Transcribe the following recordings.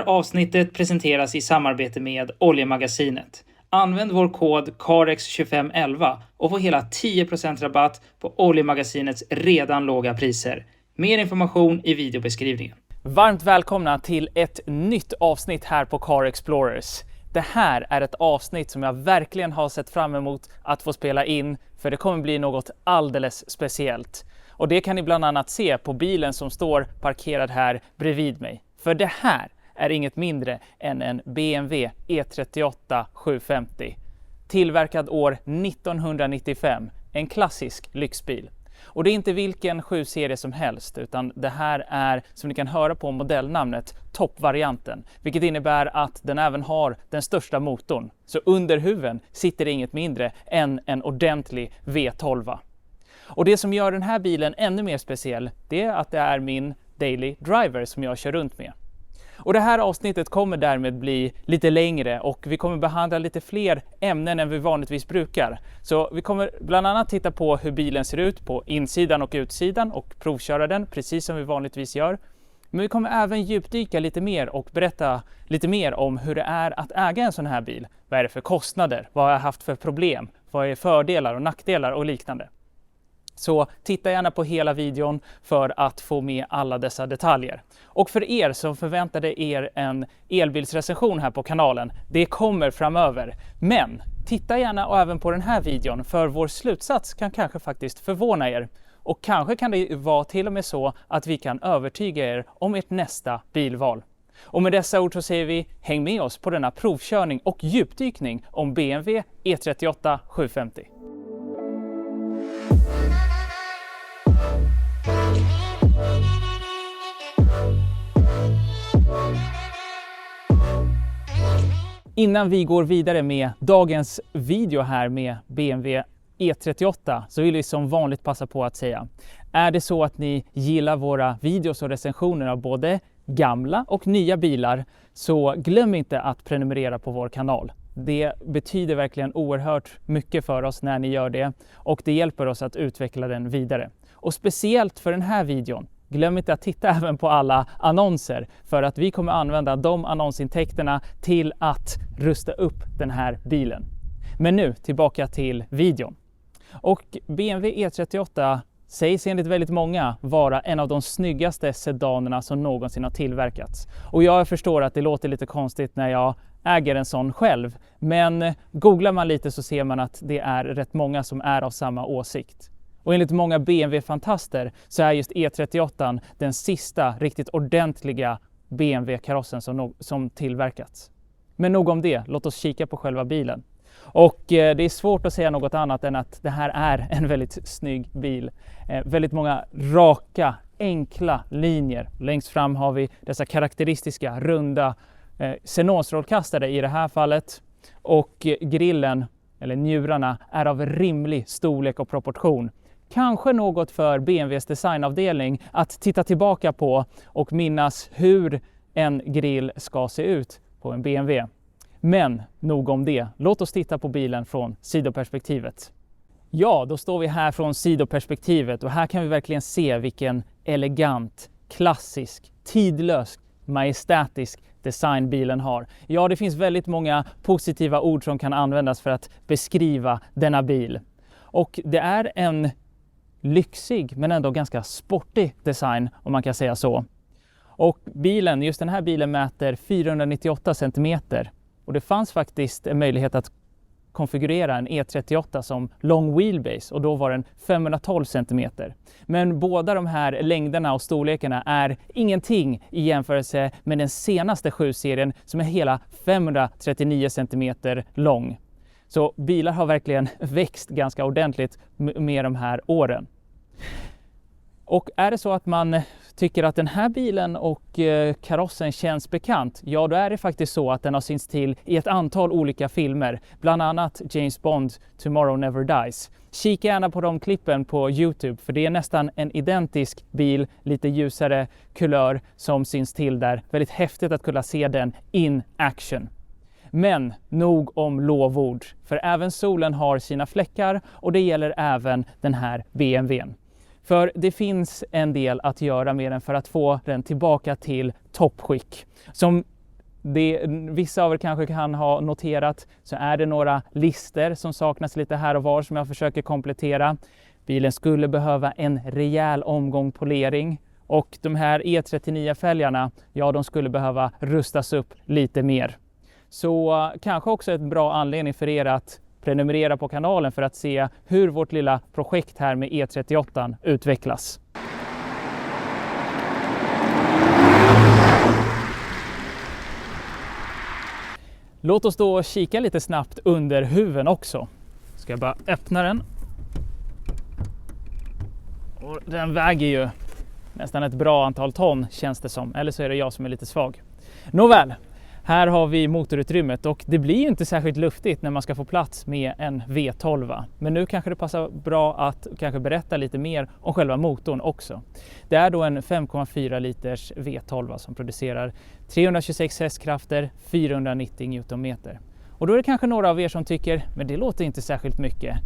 avsnittet presenteras i samarbete med Oljemagasinet. Använd vår kod CAREX2511 och få hela 10% rabatt på Oljemagasinets redan låga priser. Mer information i videobeskrivningen. Varmt välkomna till ett nytt avsnitt här på Car Explorers. Det här är ett avsnitt som jag verkligen har sett fram emot att få spela in, för det kommer bli något alldeles speciellt. Och det kan ni bland annat se på bilen som står parkerad här bredvid mig. För det här är inget mindre än en BMW E38 750. Tillverkad år 1995, en klassisk lyxbil. Och det är inte vilken 7-serie som helst, utan det här är, som ni kan höra på modellnamnet, toppvarianten. Vilket innebär att den även har den största motorn. Så under huven sitter det inget mindre än en ordentlig V12. Och det som gör den här bilen ännu mer speciell, det är att det är min daily driver som jag kör runt med. Och det här avsnittet kommer därmed bli lite längre och vi kommer behandla lite fler ämnen än vi vanligtvis brukar. Så vi kommer bland annat titta på hur bilen ser ut på insidan och utsidan och provköra den precis som vi vanligtvis gör. Men vi kommer även djupdyka lite mer och berätta lite mer om hur det är att äga en sån här bil. Vad är det för kostnader? Vad har jag haft för problem? Vad är fördelar och nackdelar och liknande? Så titta gärna på hela videon för att få med alla dessa detaljer. Och för er som förväntade er en elbilsrecension här på kanalen, det kommer framöver. Men titta gärna och även på den här videon, för vår slutsats kan kanske faktiskt förvåna er. Och kanske kan det vara till och med så att vi kan övertyga er om ert nästa bilval. Och med dessa ord så säger vi, häng med oss på denna provkörning och djupdykning om BMW E38 750. Innan vi går vidare med dagens video här med BMW E38 så vill vi som vanligt passa på att säga: är det så att ni gillar våra videos och recensioner av både gamla och nya bilar, så glöm inte att prenumerera på vår kanal. Det betyder verkligen oerhört mycket för oss när ni gör det, och det hjälper oss att utveckla den vidare. Och speciellt för den här videon, glöm inte att titta även på alla annonser, för att vi kommer använda de annonsintäkterna till att rusta upp den här bilen. Men nu tillbaka till videon. Och BMW E38 sägs enligt väldigt många vara en av de snyggaste sedanerna som någonsin har tillverkats. Och jag förstår att det låter lite konstigt när jag äger en sån själv, men googlar man lite så ser man att det är rätt många som är av samma åsikt. Och enligt många BMW-fantaster så är just E38 den sista riktigt ordentliga BMW-karossen som tillverkats. Men nog om det, låt oss kika på själva bilen. Och det är svårt att säga något annat än att det här är en väldigt snygg bil. Väldigt många raka, enkla linjer. Längst fram har vi dessa karaktäristiska, runda xenonstrålkastare i det här fallet. Och grillen, eller njurarna, är av rimlig storlek och proportion. Kanske något för BMWs designavdelning att titta tillbaka på och minnas hur en grill ska se ut på en BMW. Men nog om det. Låt oss titta på bilen från sidoperspektivet. Ja, då står vi här från sidoperspektivet och här kan vi verkligen se vilken elegant, klassisk, tidlös, majestätisk design bilen har. Ja, det finns väldigt många positiva ord som kan användas för att beskriva denna bil. Och det är en lyxig men ändå ganska sportig design, om man kan säga så. Och bilen, just den här bilen, mäter 498 cm. Och det fanns faktiskt en möjlighet att konfigurera en E38 som long wheelbase, och då var den 512 cm. Men båda de här längderna och storlekarna är ingenting i jämförelse med den senaste 7-serien som är hela 539 cm lång. Så bilar har verkligen växt ganska ordentligt med de här åren. Och är det så att man tycker att den här bilen och karossen känns bekant, ja då är det faktiskt så att den har synts till i ett antal olika filmer, bland annat James Bond Tomorrow Never Dies. Kika gärna på de klippen på YouTube, för det är nästan en identisk bil, lite ljusare kulör som syns till där. Väldigt häftigt att kunna se den in action. Men nog om lovord, för även solen har sina fläckar och det gäller även den här BMWn. För det finns en del att göra med den för att få den tillbaka till toppskick. Som Vissa av er kanske kan ha noterat så är det några lister som saknas lite här och var som jag försöker komplettera. Bilen skulle behöva en rejäl omgång polering och de här E39-fälgarna, ja, de skulle behöva rustas upp lite mer. Så kanske också ett bra anledning för er att prenumerera på kanalen för att se hur vårt lilla projekt här med E38 utvecklas. Låt oss då kika lite snabbt under huven också. Ska jag bara öppna den. Och den väger ju nästan ett bra antal ton känns det som. Eller så är det jag som är lite svag. Nåväl, här har vi motorutrymmet och det blir ju inte särskilt luftigt när man ska få plats med en V12. Men nu kanske det passar bra att kanske berätta lite mer om själva motorn också. Det är då en 5,4 liters V12 som producerar 326 hästkrafter, 490 newtonmeter. Och då är det kanske några av er som tycker, men det låter inte särskilt mycket.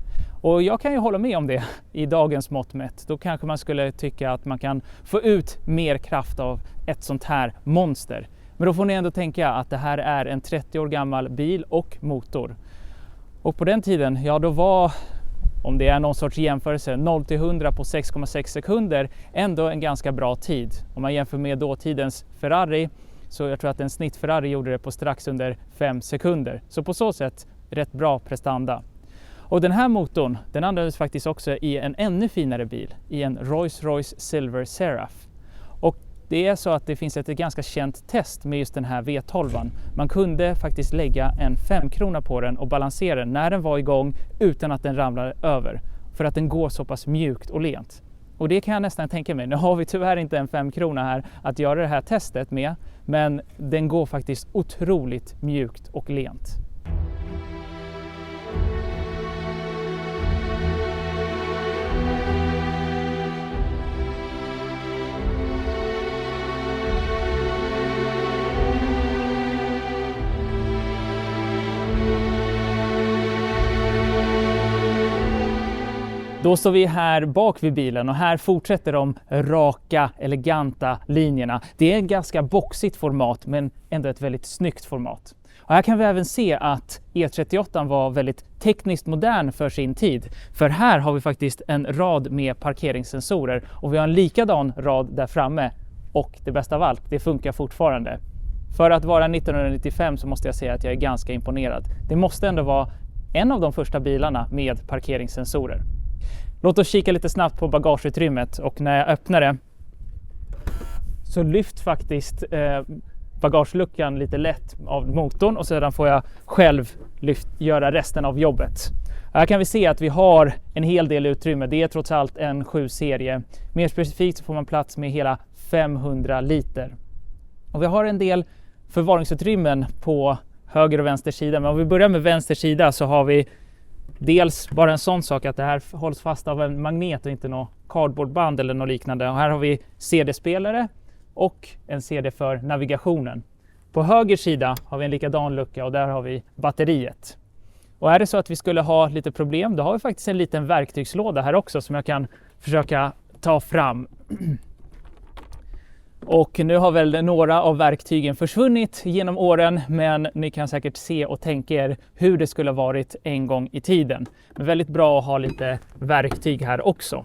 Och jag kan ju hålla med om det i dagens mått mätt. Då kanske man skulle tycka att man kan få ut mer kraft av ett sånt här monster. Men då får ni ändå tänka att det här är en 30 år gammal bil och motor. Och på den tiden, ja då var, om det är någon sorts jämförelse, 0-100 på 6,6 sekunder ändå en ganska bra tid. Om man jämför med dåtidens Ferrari, så jag tror att en snitt Ferrari gjorde det på strax under 5 sekunder. Så på så sätt rätt bra prestanda. Och den här motorn, den användes faktiskt också i en ännu finare bil, i en Rolls-Royce Silver Seraph. Och det är så att det finns ett ganska känt test med just den här V12. Man kunde faktiskt lägga en 5-krona på den och balansera den när den var igång utan att den ramlade över. För att den går så pass mjukt och lent. Och det kan jag nästan tänka mig. Nu har vi tyvärr inte en 5-krona här att göra det här testet med. Men den går faktiskt otroligt mjukt och lent. Då står vi här bak vid bilen och här fortsätter de raka, eleganta linjerna. Det är ett ganska boxigt format men ändå ett väldigt snyggt format. Och här kan vi även se att E38 var väldigt tekniskt modern för sin tid. För här har vi faktiskt en rad med parkeringssensorer och vi har en likadan rad där framme. Och det bästa av allt, det funkar fortfarande. För att vara 1995 så måste jag säga att jag är ganska imponerad. Det måste ändå vara en av de första bilarna med parkeringssensorer. Låt oss kika lite snabbt på bagageutrymmet och när jag öppnar det så lyft faktiskt bagageluckan lite lätt av motorn och sedan får jag själv göra resten av jobbet. Här kan vi se att vi har en hel del utrymme. Det är trots allt en 7-serie. Mer specifikt så får man plats med hela 500 liter. Och vi har en del förvaringsutrymmen på höger och vänster sida. Men om vi börjar med vänster sida så har vi dels bara en sån sak att det här hålls fast av en magnet och inte något cardboardband eller något liknande. Och här har vi CD-spelare och en CD för navigationen. På höger sida har vi en likadan lucka och där har vi batteriet. Och är det så att vi skulle ha lite problem, då har vi faktiskt en liten verktygslåda här också som jag kan försöka ta fram. Och nu har väl några av verktygen försvunnit genom åren, men ni kan säkert se och tänka er hur det skulle ha varit en gång i tiden. Men väldigt bra att ha lite verktyg här också.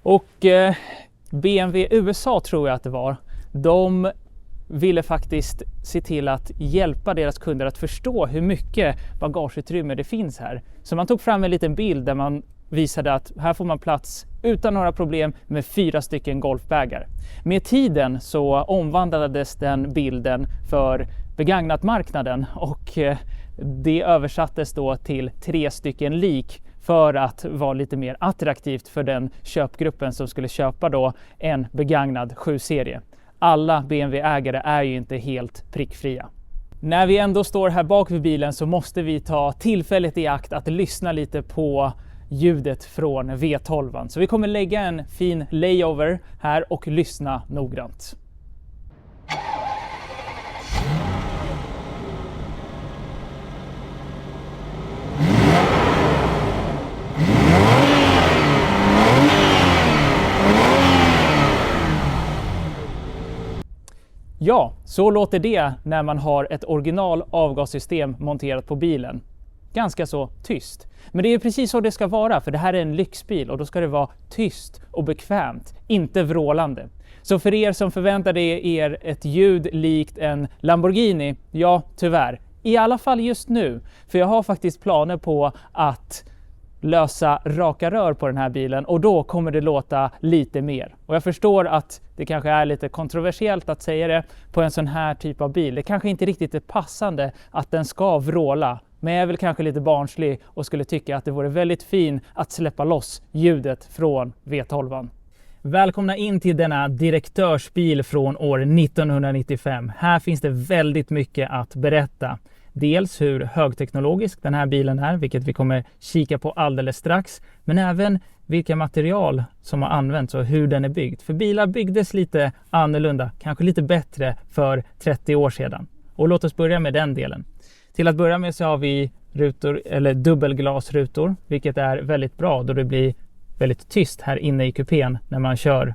Och BMW USA tror jag att det var. De ville faktiskt se till att hjälpa deras kunder att förstå hur mycket bagageutrymme det finns här. Så man tog fram en liten bild där man visade att här får man plats utan några problem med 4 stycken golfbägar. Med tiden så omvandlades den bilden för begagnatmarknaden och det översattes då till 3 stycken lik för att vara lite mer attraktivt för den köpgruppen som skulle köpa då en begagnad 7-serie. Alla BMW-ägare är ju inte helt prickfria. När vi ändå står här bak vid bilen så måste vi ta tillfället i akt att lyssna lite på ljudet från V12. Så vi kommer lägga en fin layover här och lyssna noggrant. Ja, så låter det när man har ett original avgassystem monterat på bilen. Ganska så tyst. Men det är precis så det ska vara, för det här är en lyxbil och då ska det vara tyst och bekvämt, inte vrålande. Så för er som förväntade er ett ljud likt en Lamborghini, ja tyvärr. I alla fall just nu, för jag har faktiskt planer på att lösa raka rör på den här bilen och då kommer det låta lite mer. Och jag förstår att det kanske är lite kontroversiellt att säga det på en sån här typ av bil. Det kanske inte riktigt är passande att den ska vråla. Men jag är väl kanske lite barnslig och skulle tycka att det vore väldigt fint att släppa loss ljudet från V12. Välkomna in till denna direktörsbil från år 1995. Här finns det väldigt mycket att berätta. Dels hur högteknologisk den här bilen är, vilket vi kommer kika på alldeles strax. Men även vilka material som har använts och hur den är byggd. För bilar byggdes lite annorlunda, kanske lite bättre för 30 år sedan. Och låt oss börja med den delen. Till att börja med så har vi rutor, eller dubbelglasrutor, vilket är väldigt bra då det blir väldigt tyst här inne i kupén när man kör.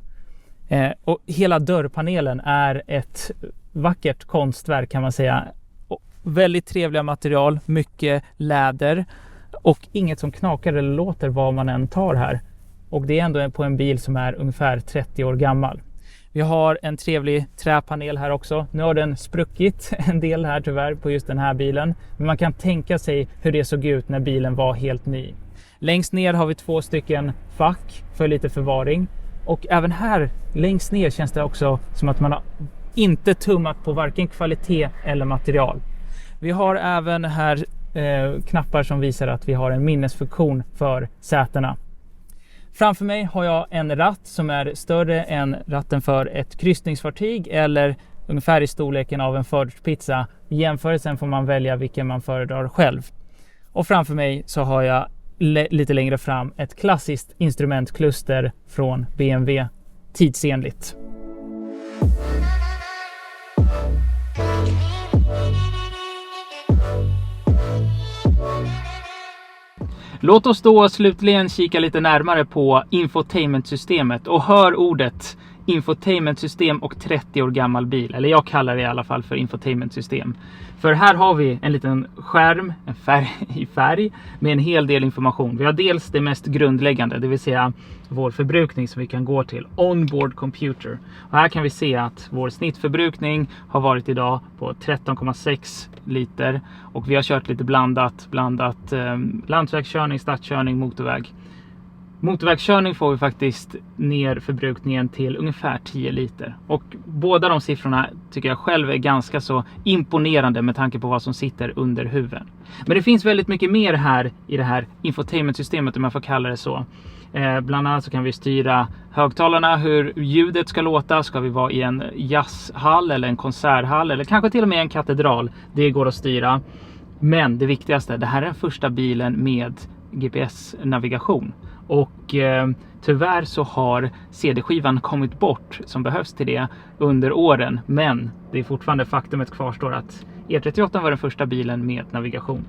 Och hela dörrpanelen är ett vackert konstverk kan man säga. Och väldigt trevliga material, mycket läder och inget som knakar eller låter vad man än tar här. Och det är ändå på en bil som är ungefär 30 år gammal. Vi har en trevlig träpanel här också. Nu har den spruckit en del här tyvärr på just den här bilen. Men man kan tänka sig hur det såg ut när bilen var helt ny. Längst ner har vi 2 stycken fack för lite förvaring. Och även här längst ner känns det också som att man har inte tummat på varken kvalitet eller material. Vi har även här knappar som visar att vi har en minnesfunktion för sätena. Framför mig har jag en ratt som är större än ratten för ett kryssningsfartyg eller ungefär i storleken av en förortspizza. I jämförelsen får man välja vilken man föredrar själv. Och framför mig så har jag lite längre fram ett klassiskt instrumentkluster från BMW, tidsenligt. Låt oss då slutligen kika lite närmare på infotainmentsystemet och hör ordet infotainmentsystem och 30 år gammal bil. Eller jag kallar det i alla fall för infotainmentsystem. För här har vi en liten skärm i färg med en hel del information. Vi har dels det mest grundläggande, det vill säga vår förbrukning som vi kan gå till. Onboard computer. Och här kan vi se att vår snittförbrukning har varit idag på 13,6 liter. Och vi har kört lite blandat landsvägskörning, stadskörning, motorväg. Motorvägskörning får vi faktiskt ner förbrukningen till ungefär 10 liter. Och båda de siffrorna tycker jag själv är ganska så imponerande med tanke på vad som sitter under huven. Men det finns väldigt mycket mer här i det här infotainmentsystemet om man får kalla det så. Bland annat så kan vi styra högtalarna, hur ljudet ska låta. Ska vi vara i en jazzhall eller en konserthall eller kanske till och med en katedral. Det går att styra. Men det viktigaste, det här är den första bilen med GPS-navigation. Och tyvärr så har CD-skivan kommit bort som behövs till det under åren. Men det är fortfarande faktumet kvarstår att E38 var den första bilen med navigation.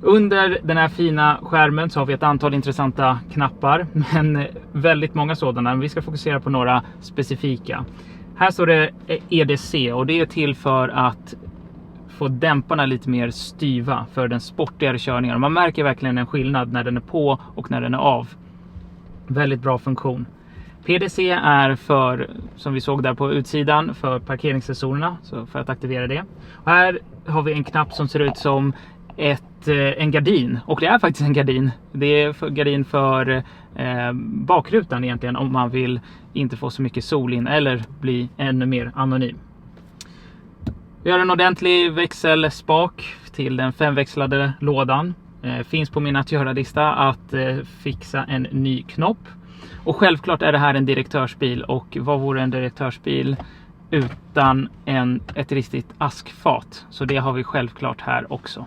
Under den här fina skärmen så har vi ett antal intressanta knappar. Men väldigt många sådana. Vi ska fokusera på några specifika. Här står det EDC och det är till för att få dämparna lite mer styva för den sportigare körningen. Man märker verkligen en skillnad när den är på och när den är av. Väldigt bra funktion. PDC är för, som vi såg där på utsidan, för parkeringssensorerna, så för att aktivera det. Och här har vi en knapp som ser ut som en gardin. Och det är faktiskt en gardin. Det är gardin för bakrutan egentligen om man vill inte få så mycket sol in eller bli ännu mer anonym. Vi har en ordentlig växelspak till den 5-växlade lådan. Finns på min att göra-lista att fixa en ny knopp. Och självklart är det här en direktörsbil. Och vad vore en direktörsbil utan ett riktigt askfat? Så det har vi självklart här också.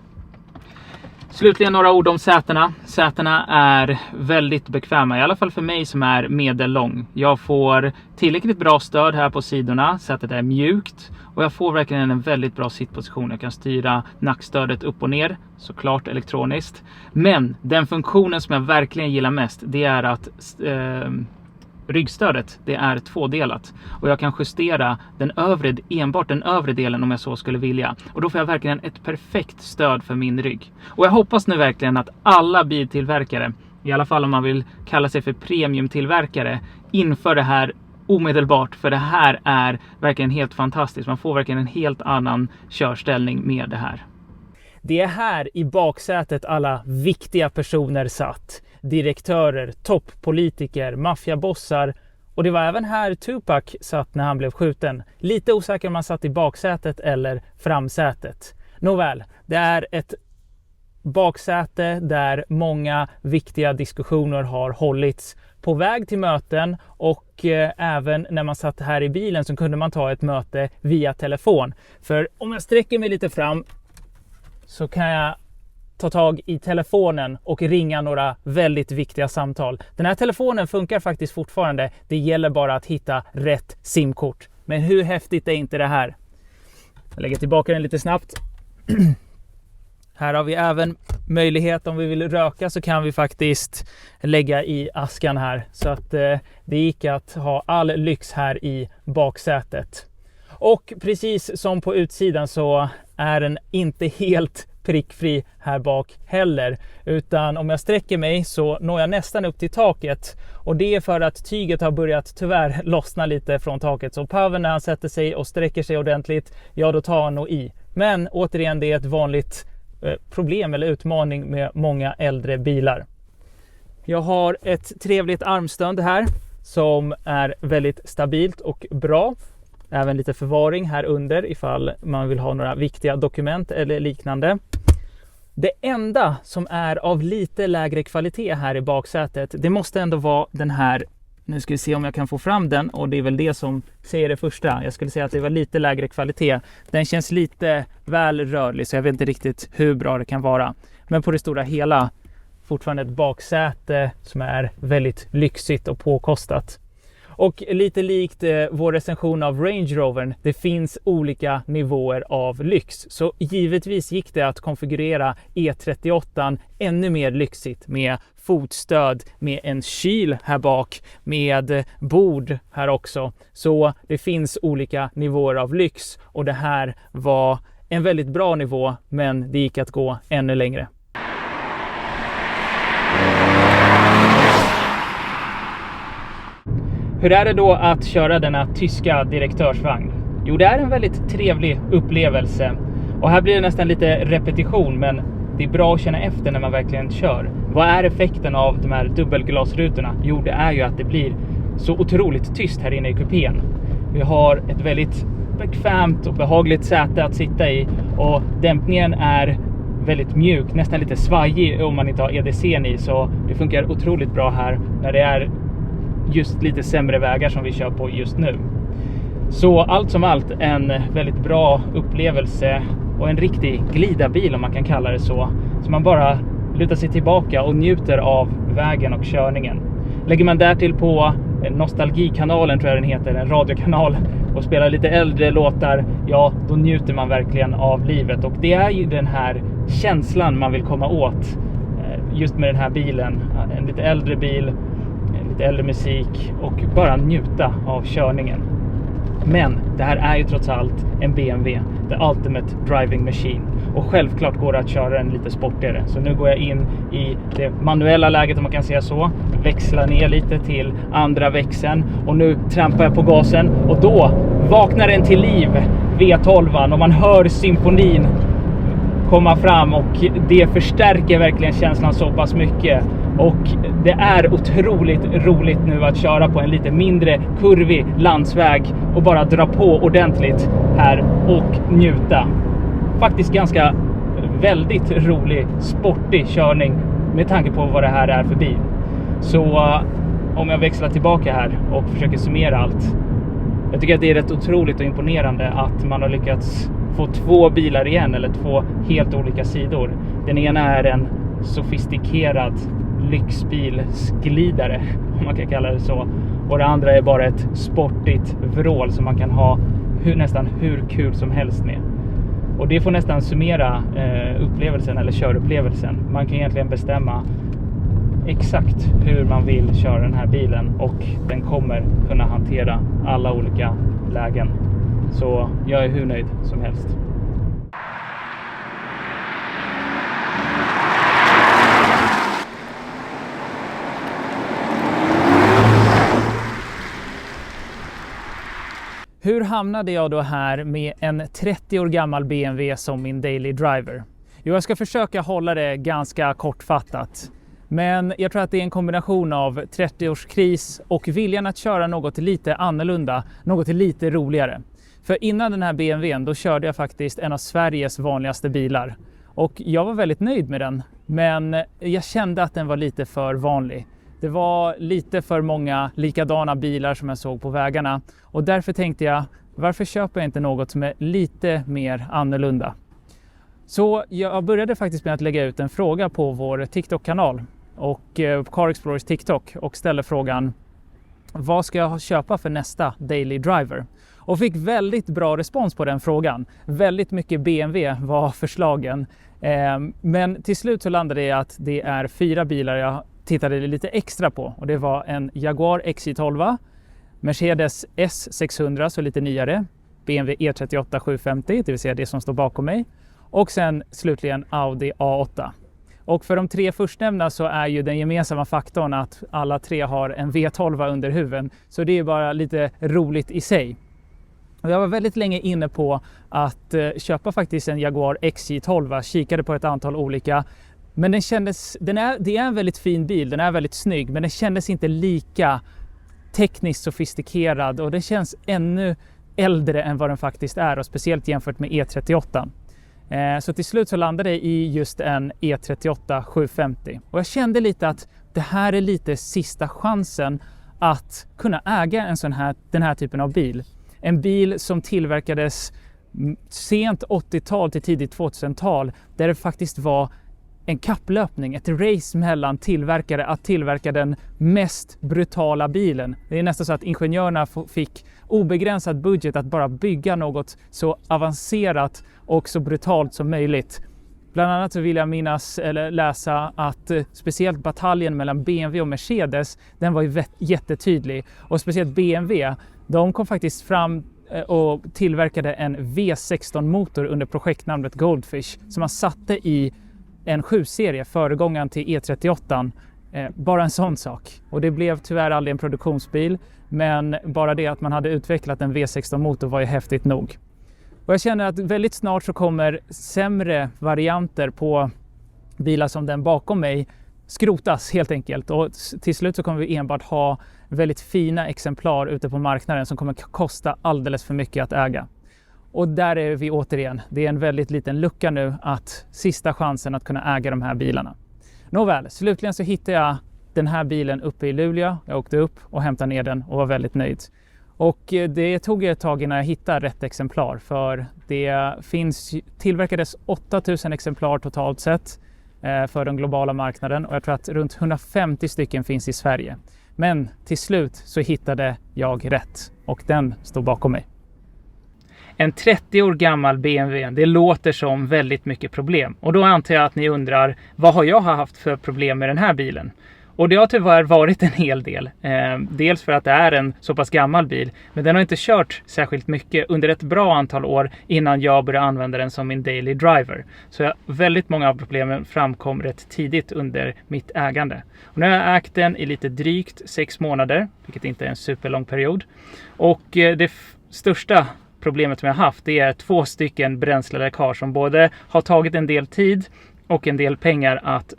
Slutligen några ord om sätena. Sätena är väldigt bekväma, i alla fall för mig som är medellång. Jag får tillräckligt bra stöd här på sidorna, sätet är mjukt och jag får verkligen en väldigt bra sittposition. Jag kan styra nackstödet upp och ner, såklart elektroniskt. Men den funktionen som jag verkligen gillar mest, det är att ryggstödet, det är tvådelat och jag kan justera enbart den övre delen om jag så skulle vilja. Och då får jag verkligen ett perfekt stöd för min rygg. Och jag hoppas nu verkligen att alla biltillverkare, i alla fall om man vill kalla sig för premiumtillverkare, inför det här omedelbart, för det här är verkligen helt fantastiskt. Man får verkligen en helt annan körställning med det här. Det är här i baksätet alla viktiga personer satt. Direktörer, toppolitiker, maffiabossar, och det var även här Tupac satt när han blev skjuten. Lite osäker om han satt i baksätet eller framsätet. Nåväl, det är ett baksäte där många viktiga diskussioner har hållits på väg till möten, och även när man satt här i bilen så kunde man ta ett möte via telefon. För om jag sträcker mig lite fram så kan jag ta tag i telefonen och ringa några väldigt viktiga samtal. Den här telefonen funkar faktiskt fortfarande. Det gäller bara att hitta rätt simkort. Men hur häftigt är inte det här? Jag lägger tillbaka den lite snabbt. Här har vi även möjlighet, om vi vill röka så kan vi faktiskt lägga i askan här. Så att det gick att ha all lyx här i baksätet. Och precis som på utsidan så är den inte helt prickfri här bak heller, utan om jag sträcker mig så når jag nästan upp till taket, och det är för att tyget har börjat tyvärr lossna lite från taket. Så Pavel, när han sätter sig och sträcker sig ordentligt, ja då tar han nog i. Men återigen, det är ett vanligt problem eller utmaning med många äldre bilar. Jag har ett trevligt armstöd här som är väldigt stabilt och bra. Även lite förvaring här under ifall man vill ha några viktiga dokument eller liknande. Det enda som är av lite lägre kvalitet här i baksätet, det måste ändå vara den här. Nu ska vi se om jag kan få fram den, och det är väl det som säger det första. Jag skulle säga att det var lite lägre kvalitet. Den känns lite väl rörlig, så jag vet inte riktigt hur bra det kan vara. Men på det stora hela fortfarande ett baksäte som är väldigt lyxigt och påkostat. Och lite likt vår recension av Range Rovern, det finns olika nivåer av lyx. Så givetvis gick det att konfigurera E38 ännu mer lyxigt med fotstöd, med en kyl här bak, med bord här också. Så det finns olika nivåer av lyx, och det här var en väldigt bra nivå, men det gick att gå ännu längre. Hur är det då att köra denna tyska direktörsvagn? Jo, det är en väldigt trevlig upplevelse. Och här blir det nästan lite repetition, men det är bra att känna efter när man verkligen kör. Vad är effekten av de här dubbelglasrutorna? Jo, det är ju att det blir så otroligt tyst här inne i kupén. Vi har ett väldigt bekvämt och behagligt säte att sitta i, och dämpningen är väldigt mjuk, nästan lite svajig om man inte har EDC:n i, så det funkar otroligt bra här när det är just lite sämre vägar som vi kör på just nu. Så allt som allt en väldigt bra upplevelse och en riktig glidarbil, om man kan kalla det så. Så man bara lutar sig tillbaka och njuter av vägen och körningen. Lägger man därtill på Nostalgikanalen, tror jag den heter, en radiokanal, och spelar lite äldre låtar, ja då njuter man verkligen av livet. Och det är ju den här känslan man vill komma åt just med den här bilen. En lite äldre bil, lite äldre musik och bara njuta av körningen. Men det här är ju trots allt en BMW, the ultimate driving machine. Och självklart går det att köra den lite sportigare. Så nu går jag in i det manuella läget, om man kan säga så. Växlar ner lite till andra växeln. Och nu trampar jag på gasen. Och då vaknar den till liv, V12. Och man hör symfonin komma fram. Och det förstärker verkligen känslan så pass mycket. Och det är otroligt roligt nu att köra på en lite mindre kurvig landsväg och bara dra på ordentligt här och njuta. Faktiskt ganska väldigt rolig, sportig körning med tanke på vad det här är för bil. Så om jag växlar tillbaka här och försöker summera allt. Jag tycker att det är rätt otroligt och imponerande att man har lyckats få två bilar igen, eller två helt olika sidor. Den ena är en sofistikerad lyxbilsglidare, om man kan kalla det så. Och det andra är bara ett sportigt vrål som man kan ha nästan hur kul som helst med. Och det får nästan summera upplevelsen eller körupplevelsen. Man kan egentligen bestämma exakt hur man vill köra den här bilen och den kommer kunna hantera alla olika lägen. Så jag är hur nöjd som helst. Hur hamnade jag då här med en 30 år gammal BMW som min daily driver? Jo, jag ska försöka hålla det ganska kortfattat. Men jag tror att det är en kombination av 30-årskris och viljan att köra något lite annorlunda, något lite roligare. För innan den här BMWn då körde jag faktiskt en av Sveriges vanligaste bilar. Och jag var väldigt nöjd med den, men jag kände att den var lite för vanlig. Det var lite för många likadana bilar som jag såg på vägarna. Och därför tänkte jag, varför köper jag inte något som är lite mer annorlunda? Så jag började faktiskt med att lägga ut en fråga på vår TikTok-kanal och Car Explorers TikTok och ställde frågan: vad ska jag köpa för nästa daily driver? Och fick väldigt bra respons på den frågan. Väldigt mycket BMW var förslagen. Men till slut så landade det i att det är 4 bilar jag tittade lite extra på. Och det var en Jaguar XJ12, Mercedes S600, så lite nyare, BMW E38 750, det vill säga det som står bakom mig. Och sen slutligen Audi A8. Och för de 3 förstnämnda så är ju den gemensamma faktorn att alla 3 har en V12 under huven. Så det är bara lite roligt i sig. Och jag var väldigt länge inne på att köpa faktiskt en Jaguar XJ12. Kikade på ett antal olika. Men det är en väldigt fin bil, den är väldigt snygg. Men den kändes inte lika tekniskt sofistikerad. Och det känns ännu äldre än vad den faktiskt är. Och speciellt jämfört med E38. Så till slut så landade det i just en E38 750. Och jag kände lite att det här är lite sista chansen att kunna äga den här typen av bil. En bil som tillverkades sent 80-tal till tidigt 2000-tal, där det faktiskt var en kapplöpning, ett race mellan tillverkare att tillverka den mest brutala bilen. Det är nästan så att ingenjörerna fick obegränsad budget att bara bygga något så avancerat och så brutalt som möjligt. Bland annat så vill jag läsa att speciellt bataljen mellan BMW och Mercedes, den var ju jättetydlig. Och speciellt BMW, de kom faktiskt fram och tillverkade en V16-motor under projektnamnet Goldfish som man satte i en 7-serie, föregångaren till E38. Bara en sån sak. Och det blev tyvärr aldrig en produktionsbil, men bara det att man hade utvecklat en V16-motor var ju häftigt nog. Och jag känner att väldigt snart så kommer sämre varianter på bilar som den bakom mig skrotas helt enkelt. Och till slut så kommer vi enbart ha väldigt fina exemplar ute på marknaden som kommer kosta alldeles för mycket att äga. Och där är vi återigen. Det är en väldigt liten lucka nu att sista chansen att kunna äga de här bilarna. Nåväl, slutligen så hittade jag den här bilen uppe i Luleå. Jag åkte upp och hämtade ner den och var väldigt nöjd. Och det tog ett tag innan jag hittade rätt exemplar, för det tillverkades 8000 exemplar totalt sett för den globala marknaden, och jag tror att runt 150 stycken finns i Sverige. Men till slut så hittade jag rätt och den stod bakom mig. En 30 år gammal BMW, det låter som väldigt mycket problem. Och då antar jag att ni undrar, vad har jag haft för problem med den här bilen? Och det har tyvärr varit en hel del. Dels för att det är en så pass gammal bil. Men den har inte kört särskilt mycket under ett bra antal år innan jag började använda den som min daily driver. Så väldigt många av problemen framkom rätt tidigt under mitt ägande. Och nu har jag ägt den i lite drygt 6 månader, vilket inte är en superlång period. Och det största problemet som jag har haft, det är 2 stycken bränsleläckage som både har tagit en del tid och en del pengar att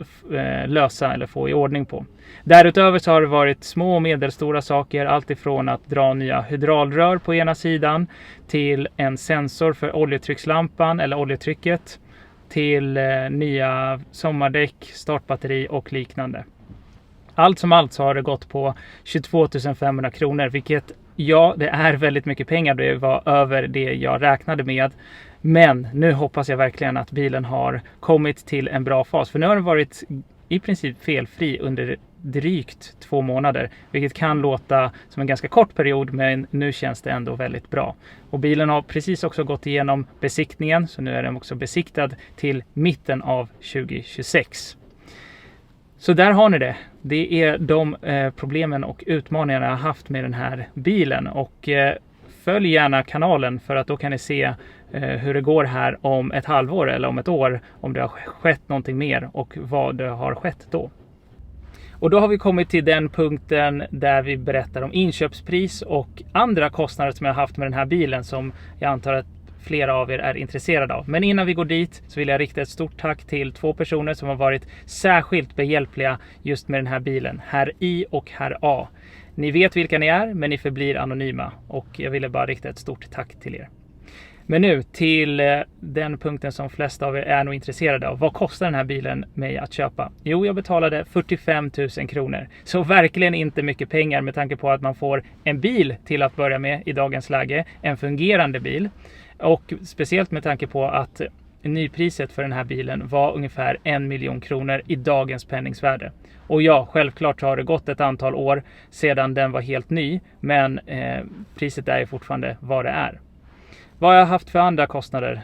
lösa eller få i ordning på. Därutöver så har det varit små och medelstora saker, allt ifrån att dra nya hydraulrör på ena sidan till en sensor för oljetryckslampan eller oljetrycket, till nya sommardäck, startbatteri och liknande. Allt som allt så har det gått på 22 500 kronor, vilket det är väldigt mycket pengar. Det var över det jag räknade med. Men nu hoppas jag verkligen att bilen har kommit till en bra fas. För nu har den varit i princip felfri under drygt 2 månader. Vilket kan låta som en ganska kort period, men nu känns det ändå väldigt bra. Och bilen har precis också gått igenom besiktningen. Så nu är den också besiktad till mitten av 2026. Så där har ni det. Det är de problemen och utmaningarna jag har haft med den här bilen. Och följ gärna kanalen för att då kan ni se hur det går här om ett halvår eller om ett år. Om det har skett någonting mer och vad det har skett då. Och då har vi kommit till den punkten där vi berättar om inköpspris och andra kostnader som jag har haft med den här bilen som jag antar att flera av er är intresserade av. Men innan vi går dit så vill jag rikta ett stort tack till 2 personer som har varit särskilt behjälpliga just med den här bilen. Herr I och herr A. Ni vet vilka ni är, men ni förblir anonyma. Och jag ville bara rikta ett stort tack till er. Men nu till den punkten som flesta av er är nog intresserade av. Vad kostar den här bilen mig att köpa? Jo, jag betalade 45 000 kronor. Så verkligen inte mycket pengar med tanke på att man får en bil till att börja med i dagens läge. En fungerande bil. Och speciellt med tanke på att nypriset för den här bilen var ungefär 1 miljon kronor i dagens penningsvärde. Och ja, självklart har det gått ett antal år sedan den var helt ny. Men priset är fortfarande vad det är. Vad har jag haft för andra kostnader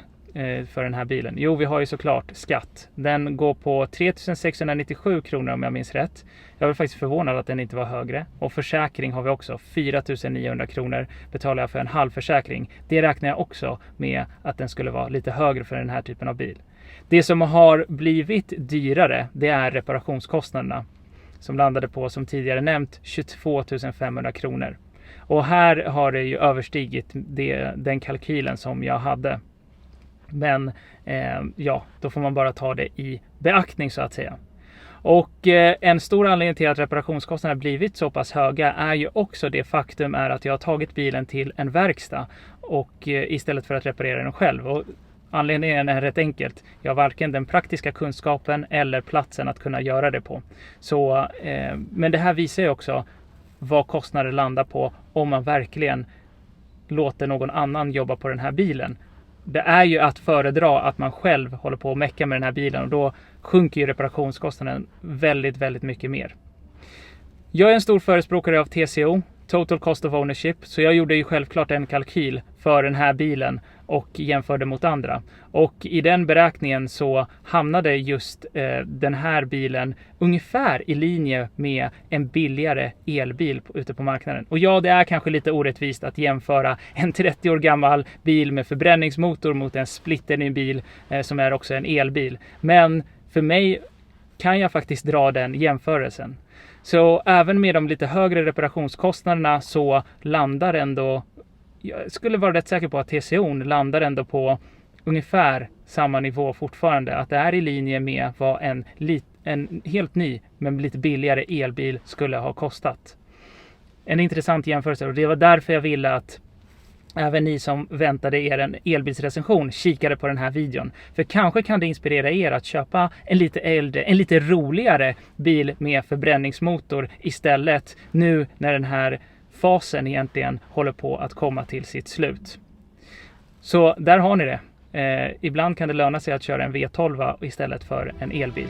för den här bilen? Jo, vi har ju såklart skatt. Den går på 3 697 kronor om jag minns rätt. Jag var faktiskt förvånad att den inte var högre. Och försäkring har vi också. 4 900 kronor betalar jag för en halvförsäkring. Det räknar jag också med att den skulle vara lite högre för den här typen av bil. Det som har blivit dyrare, det är reparationskostnaderna. Som landade på, som tidigare nämnt, 22 500 kronor. Och här har det ju överstigit den kalkylen som jag hade. Men ja, då får man bara ta det i beaktning så att säga. Och en stor anledning till att reparationskostnaderna blivit så pass höga är ju också det faktum är att jag har tagit bilen till en verkstad och istället för att reparera den själv. Och anledningen är rätt enkelt. Jag har varken den praktiska kunskapen eller platsen att kunna göra det på. Så, men det här visar ju också vad kostnader landar på om man verkligen låter någon annan jobba på den här bilen. Det är ju att föredra att man själv håller på att mecka med den här bilen och då sjunker ju reparationskostnaden väldigt, väldigt mycket mer. Jag är en stor förespråkare av TCO, Total Cost of Ownership, så jag gjorde ju självklart en kalkyl för den här bilen och jämförde mot andra. Och i den beräkningen så hamnade just den här bilen ungefär i linje med en billigare elbil ute på marknaden. Och ja, det är kanske lite orättvist att jämföra en 30 år gammal bil med förbränningsmotor mot en splitterny bil som är också en elbil. Men för mig kan jag faktiskt dra den jämförelsen. Så även med de lite högre reparationskostnaderna så landar ändå, jag skulle vara rätt säker på att TCO landar ändå på ungefär samma nivå fortfarande. Att det är i linje med vad en helt ny men lite billigare elbil skulle ha kostat. En intressant jämförelse och det var därför jag ville att även ni som väntade er en elbilsrecension kikade på den här videon. För kanske kan det inspirera er att köpa en lite äldre, en lite roligare bil med förbränningsmotor istället nu när den här fasen egentligen håller på att komma till sitt slut. Så där har ni det. Ibland kan det löna sig att köra en V12 istället för en elbil.